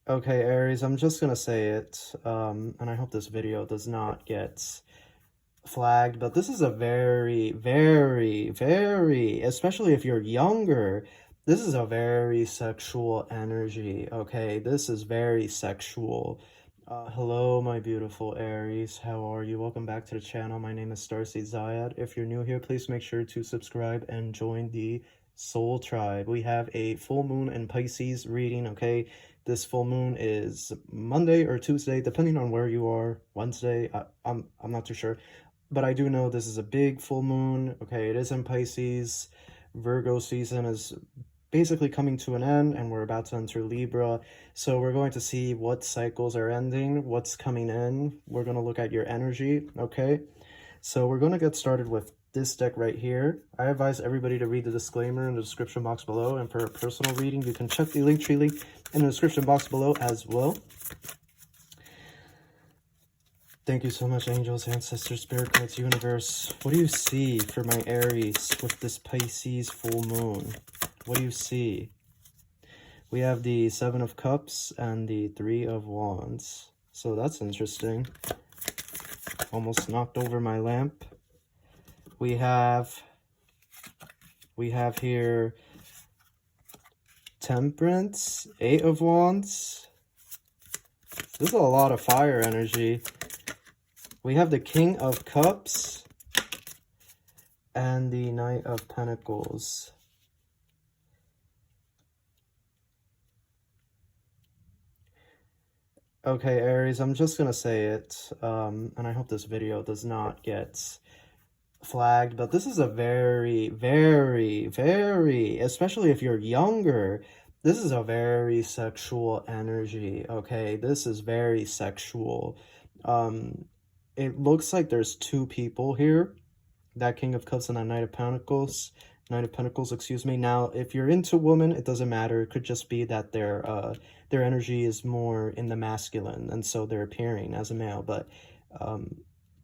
Okay, Aries, I'm just gonna say it, and I hope this video does not get flagged, but this is a very, especially if you're younger, this is a very sexual energy, okay? This is very sexual. Hello, my beautiful Aries. How are you? Welcome back to the channel. My name is Starseed. If you're new here, please make sure to subscribe and join the Soul Tribe. We have a full moon in Pisces reading, okay? This full moon is Monday or Tuesday, depending on where you are. Wednesday, I'm not too sure. But I do know this is a big full moon. Okay, it is in Pisces. Virgo season is basically coming to an end, and we're about to enter Libra. So we're going to see what cycles are ending, what's coming in. We're going to look at your energy, okay? So we're going to get started with this deck right here. I advise everybody to read the disclaimer in the description box below, and for a personal reading, you can check the Linktree link in the description box below as well. Thank you so much, angels, ancestors, spirit guides, universe. What do you see for my Aries with this Pisces full moon? What do you see? We have the Seven of Cups and the Three of Wands. So that's interesting. Almost knocked over my lamp. We have here Temperance, Eight of Wands. This is a lot of fire energy. We have the King of Cups and the Knight of Pentacles. Okay, Aries, I'm just gonna say it, and I hope this video does not get flagged, but this is a very, especially if you're younger, this is a very sexual energy, okay? This is very sexual. It looks like there's two people here, that King of Cups and that Knight of Pentacles, excuse me. Now, if you're into women, it doesn't matter. It could just be that their energy is more in the masculine, and so they're appearing as a male. But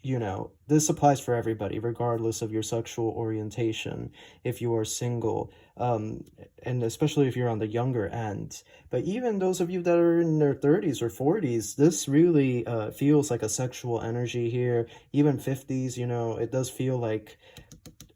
you know, this applies for everybody, regardless of your sexual orientation, if you are single, and especially if you're on the younger end. But even those of you that are in their 30s or 40s, this really feels like a sexual energy here. Even 50s, you know, it does feel like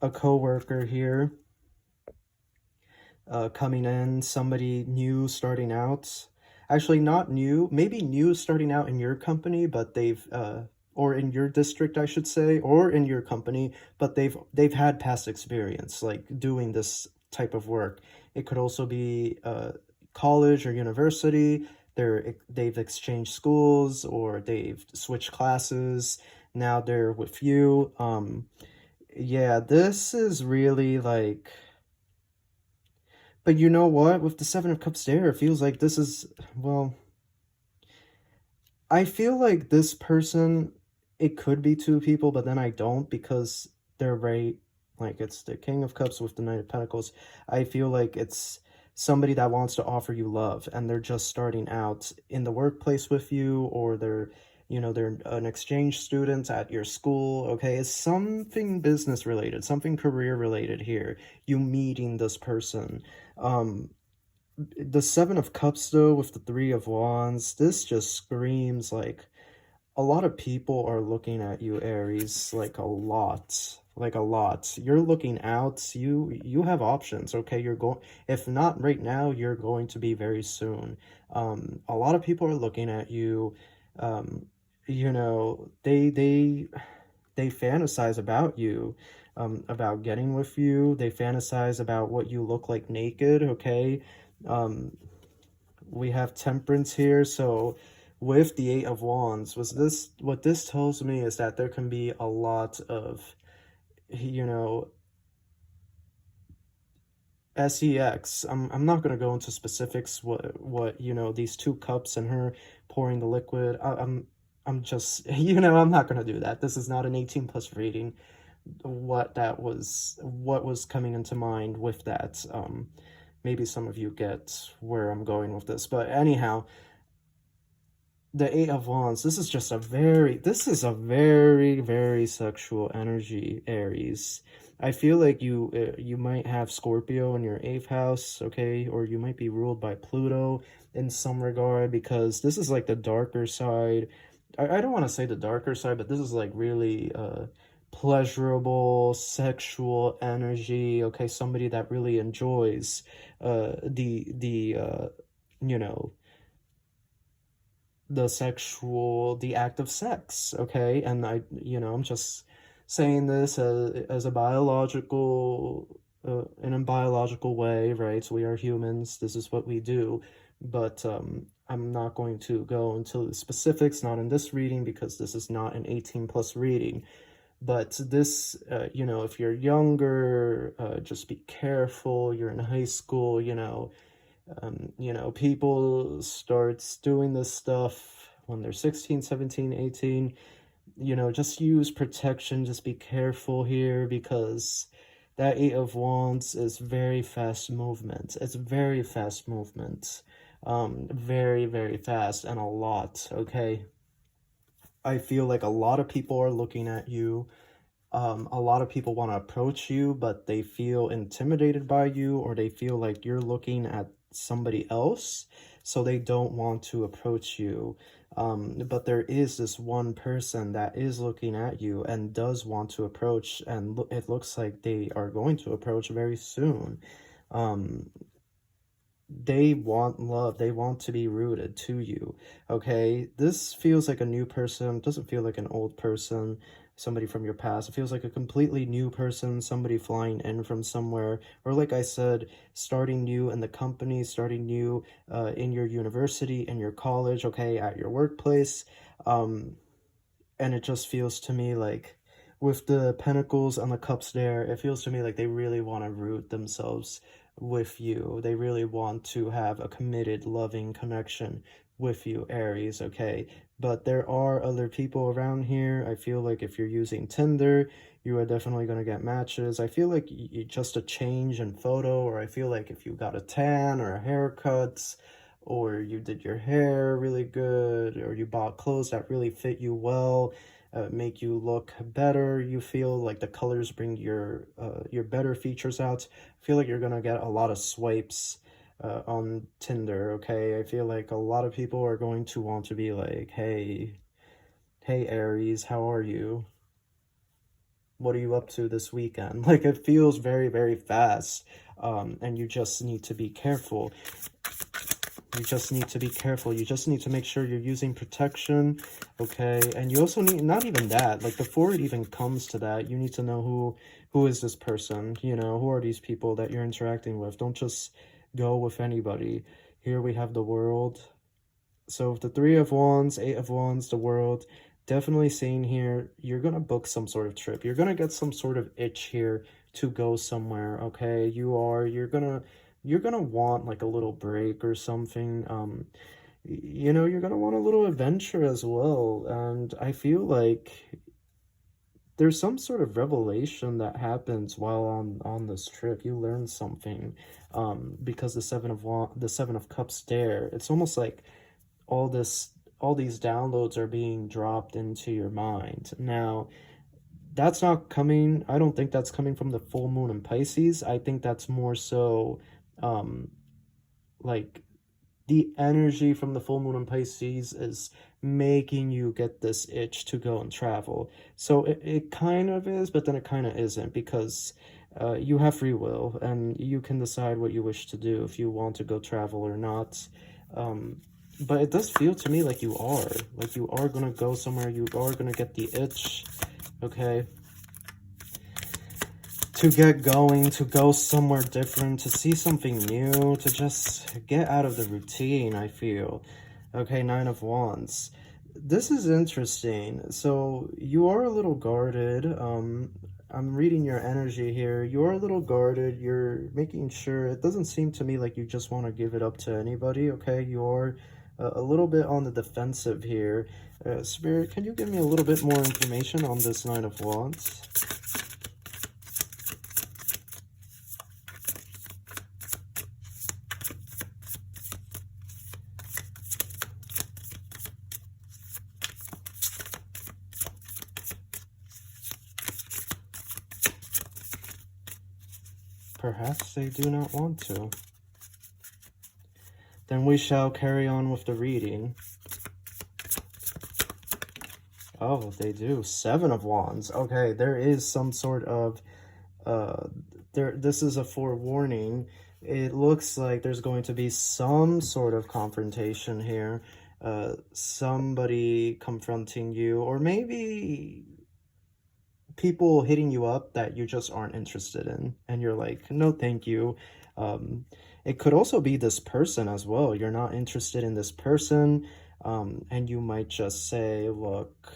a coworker here coming in, somebody new starting out. Actually, not new, maybe new starting out in your company, but they've or in your district, I should say, or in your company, but they've had past experience like doing this type of work. It could also be college or university. They've exchanged schools, or they've switched classes. Now they're with you. Yeah, this is really like, but you know what? With the Seven of Cups there, it feels like this is, well, I feel like this person, it could be two people, but then I don't, because they're very, like, it's the King of Cups with the Knight of Pentacles. I feel like it's somebody that wants to offer you love, and they're just starting out in the workplace with you, or they're, you know, they're an exchange student at your school, okay? It's something business related, something career related here, you meeting this person. The Seven of Cups, though, with the Three of Wands, this just screams like a lot of people are looking at you, Aries, like a lot. Like a lot. You're looking out. You have options, okay? You're going, if not right now, you're going to be very soon. A lot of people are looking at you. You know, they fantasize about you, about getting with you. They fantasize about what you look like naked, okay? We have Temperance here, so with the Eight of Wands, what this tells me is that there can be a lot of, you know, sex. I'm not going to go into specifics what you know, these two cups and her pouring the liquid. I'm just, you know, I'm not going to do that. This is not an 18+ reading. What was coming into mind with that. Maybe some of you get where I'm going with this, but anyhow, the Eight of Wands, this is a very sexual energy, Aries. I feel like you might have Scorpio in your 8th house, okay? Or you might be ruled by Pluto. in some regard, because this is like the darker side. I don't want to say the darker side, but this is like really pleasurable sexual energy. Okay, somebody that really enjoys the you know, the act of sex. Okay, and I'm just saying this as a biological in a biological way, right? So we are humans, this is what we do. But I'm not going to go into the specifics, not in this reading, because this is not an 18 plus reading. But this, if you're younger, just be careful. You're in high school, people starts doing this stuff when they're 16, 17, 18. Just use protection. Just be careful here, because that Eight of Wands is very fast movement. It's very fast movement. Very, very fast, and a lot, okay? I feel like a lot of people are looking at you. A lot of people want to approach you, but they feel intimidated by you, or they feel like you're looking at somebody else, so they don't want to approach you. But there is this one person that is looking at you and does want to approach, and it looks like they are going to approach very soon. They want love. They want to be rooted to you. Okay, this feels like a new person. Doesn't feel like an old person, somebody from your past. It feels like a completely new person, somebody flying in from somewhere, or like I said, starting new in the company, starting new in your university, in your college, okay, at your workplace. And it just feels to me like, with the Pentacles and the Cups there, it feels to me like they really want to root themselves with you. They really want to have a committed, loving connection with you, Aries, okay? But there are other people around here. I feel like if you're using Tinder, you are definitely going to get matches. I feel like just a change in photo, or I feel like if you got a tan or a haircut, or you did your hair really good, or you bought clothes that really fit you well, make you look better, you feel like the colors bring your better features out, I feel like you're gonna get a lot of swipes on Tinder, okay? I feel like a lot of people are going to want to be like, hey Aries, how are you? What are you up to this weekend? Like, it feels very, very fast, and you just need to be careful. You just need to be careful. You just need to make sure you're using protection, okay? And you also need, not even that, like before it even comes to that, you need to know who is this person, who are these people that you're interacting with? Don't just go with anybody. Here we have the World. So the Three of Wands, Eight of Wands, the World, definitely seeing here, you're going to book some sort of trip. You're going to get some sort of itch here to go somewhere, okay? You're going to want like a little break or something. You're going to want a little adventure as well. And I feel like there's some sort of revelation that happens while on this trip. You learn something, because the Seven of Cups there, it's almost like all these downloads are being dropped into your mind. Now, that's not coming, I don't think that's coming from the full moon in Pisces. I think that's more so like the energy from the full moon in Pisces is making you get this itch to go and travel. So it kind of is, but then it kind of isn't, because you have free will and you can decide what you wish to do, if you want to go travel or not. But it does feel to me like you are going to go somewhere, you are going to get the itch, okay? To get going, to go somewhere different, to see something new, to just get out of the routine, I feel. Okay, Nine of Wands. This is interesting. So you are a little guarded. I'm reading your energy here. You're a little guarded. You're making sure. It doesn't seem to me like you just want to give it up to anybody, okay? You're a little bit on the defensive here. Spirit, can you give me a little bit more information on this Nine of Wands? Perhaps they do not want to. Then we shall carry on with the reading. Oh, they do. 7 of Wands. Okay, there is some sort of this is a forewarning. It looks like there's going to be some sort of confrontation here. Somebody confronting you, or maybe people hitting you up that you just aren't interested in, and you're like, no thank you. It could also be this person as well. You're not interested in this person, and you might just say, look,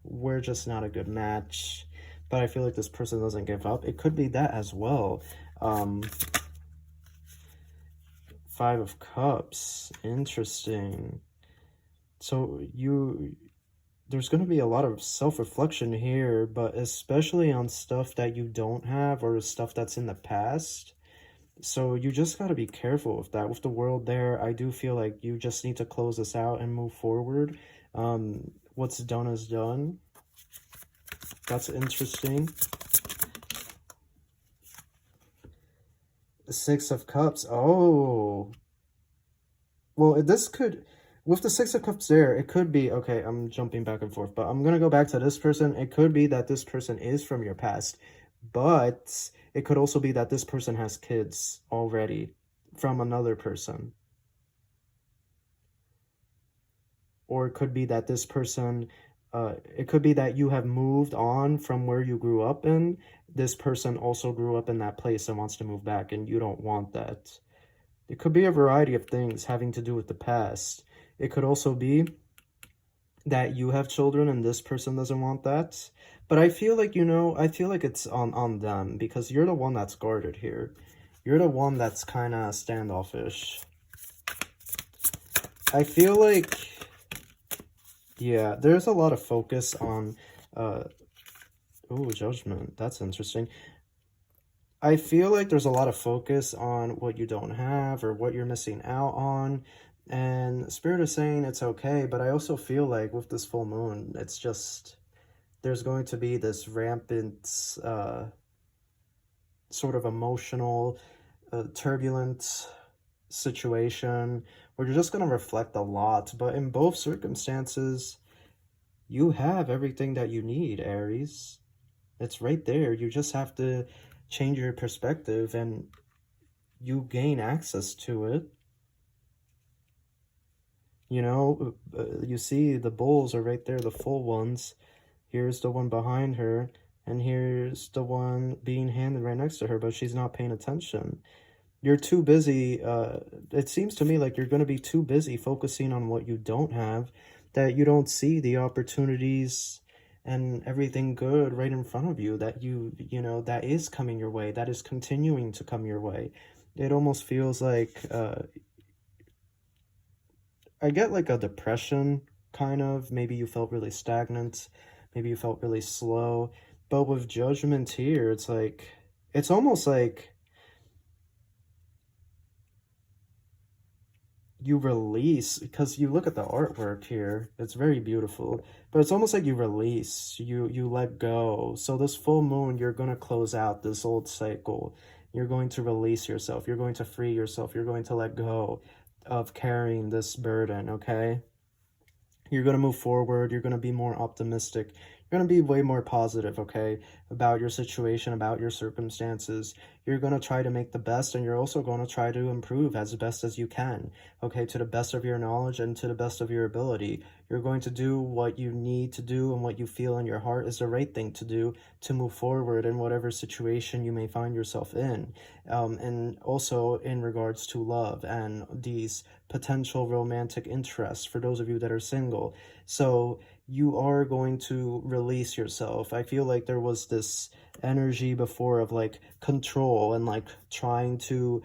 we're just not a good match, but I feel like this person doesn't give up. It could be that as well. 5 of Cups, interesting. So there's going to be a lot of self-reflection here, but especially on stuff that you don't have or stuff that's in the past. So you just got to be careful with that. With the world there, I do feel like you just need to close this out and move forward. What's done is done. That's interesting. The 6 of Cups. Oh. Well, this could... With the 6 of Cups there, it could be... Okay, I'm jumping back and forth, but I'm going to go back to this person. It could be that this person is from your past, but it could also be that this person has kids already from another person. Or it could be that this person... it could be that you have moved on from where you grew up in. This person also grew up in that place and wants to move back, and you don't want that. It could be a variety of things having to do with the past. It could also be that you have children and this person doesn't want that. But I feel like, I feel like it's on them, because you're the one that's guarded here. You're the one that's kind of standoffish. I feel like, yeah, there's a lot of focus on, Judgment. That's interesting. I feel like there's a lot of focus on what you don't have or what you're missing out on. And Spirit is saying it's okay, but I also feel like with this full moon, it's just, there's going to be this rampant, sort of emotional, turbulent situation where you're just going to reflect a lot. But in both circumstances, you have everything that you need, Aries. It's right there. You just have to change your perspective and you gain access to it. You see the bowls are right there, the full ones. Here's the one behind her, and here's the one being handed right next to her, but she's not paying attention. You're too busy. It seems to me like you're going to be too busy focusing on what you don't have, that you don't see the opportunities and everything good right in front of you that that is coming your way, that is continuing to come your way. It almost feels like I get like a depression, kind of. Maybe you felt really stagnant. Maybe you felt really slow. But with Judgment here, it's like, it's almost like you release, because you look at the artwork here, it's very beautiful, but it's almost like you release, you let go. So this full moon, you're going to close out this old cycle. You're going to release yourself. You're going to free yourself. You're going to let go of carrying this burden, okay? You're going to move forward. You're going to be more optimistic. You're going to be way more positive, okay, about your situation, about your circumstances. You're going to try to make the best, and you're also going to try to improve as best as you can, okay, to the best of your knowledge and to the best of your ability. You're going to do what you need to do and what you feel in your heart is the right thing to do to move forward in whatever situation you may find yourself in. And also in regards to love and these potential romantic interests for those of you that are single. So you are going to release yourself. I feel like there was this energy before of like control and like trying to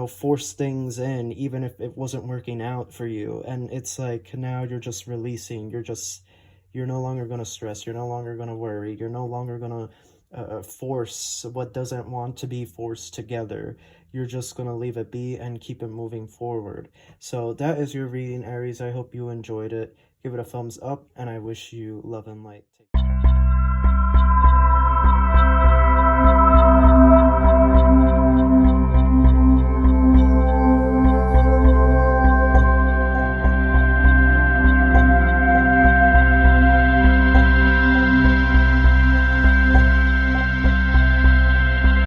force things in even if it wasn't working out for you, and it's like now you're just releasing. You're no longer going to stress. You're no longer going to worry. You're no longer going to force what doesn't want to be forced together. You're just going to leave it be and keep it moving forward. So that is your reading, Aries. I hope you enjoyed it. Give it a thumbs up, and I wish you love and light.